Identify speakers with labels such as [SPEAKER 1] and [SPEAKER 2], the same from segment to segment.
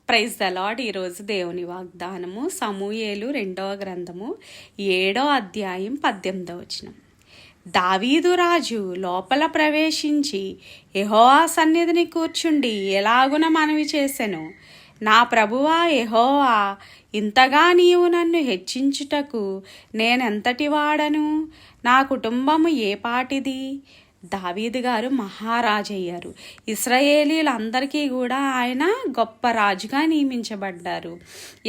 [SPEAKER 1] Praise the lord. ఈరోజు దేవుని వాగ్దానము సమూయేలు 2వ గ్రంథము 7వ అధ్యాయం 18వ వచనం. దావీదు రాజు లోపల ప్రవేశించి యెహోవా సన్నిధిని కూర్చుండి ఎలాగున మనవి చేసెను, నా ప్రభువా యెహోవా, ఇంతగా నీవు నన్ను హెచ్చించుటకు నేనెంతటి వాడను, నా కుటుంబము ఏ పాటిది. దావీదు గారు మహారాజు అయ్యారు. ఇశ్రాయేలీలందరికీ కూడా ఆయన గొప్ప రాజుగా నియమించబడ్డారు.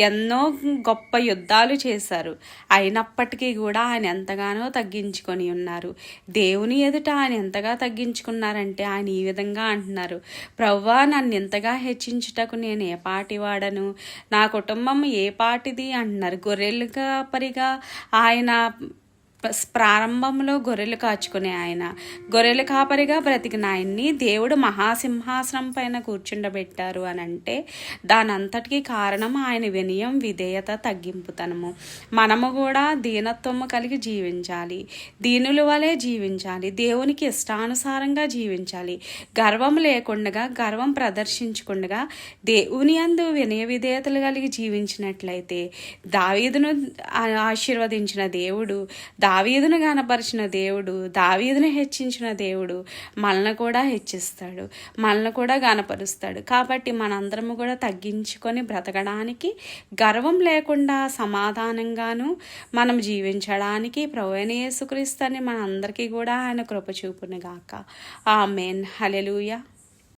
[SPEAKER 1] ఎన్నో గొప్ప యుద్ధాలు చేశారు. అయినప్పటికీ కూడా ఆయన ఎంతగానో తగ్గించుకొని ఉన్నారు. దేవుని ఎదుట ఆయన ఎంతగా తగ్గించుకున్నారంటే ఆయన ఈ విధంగా అంటున్నారు, ప్రవ్వా, నన్ను ఎంతగా హెచ్చించుటకు నేను ఏ పాటి వాడను, నా కుటుంబం ఏ పాటిది అంటున్నారు. గొర్రెలు కాపరిగా ఆయన ప్రారంభంలో గొర్రెలు కాచుకునే ఆయన, గొర్రెలు కాపరిగా బ్రతికిన ఆయన్ని దేవుడు మహాసింహాసనం పైన కూర్చుండబెట్టారు అని అంటే దాని అంతటికీ కారణం ఆయన వినయం, విధేయత, తగ్గింపుతనము. మనము కూడా దీనత్వము కలిగి జీవించాలి, దీనుల వలె జీవించాలి, దేవునికి ఇష్టానుసారంగా జీవించాలి. గర్వం లేకుండా, గర్వం ప్రదర్శించకుండా దేవుని యందు వినయ విధేయతలు కలిగి జీవించినట్లయితే దావీదును ఆశీర్వదించిన దేవుడు, దావీదును గనపరిచిన దేవుడు, దావీదును హెచ్చించిన దేవుడు మనల్ని కూడా హెచ్చిస్తాడు, మనల్ని కూడా గనపరుస్తాడు. కాబట్టి మనందరము కూడా తగ్గించుకొని బ్రతకడానికి, గర్వం లేకుండా సమాధానంగాను మనం జీవించడానికి ప్రభువైన యేసుక్రీస్తుని మనందరికీ కూడా ఆయన కృప చూపునుగాక. ఆమేన్. హల్లెలూయా.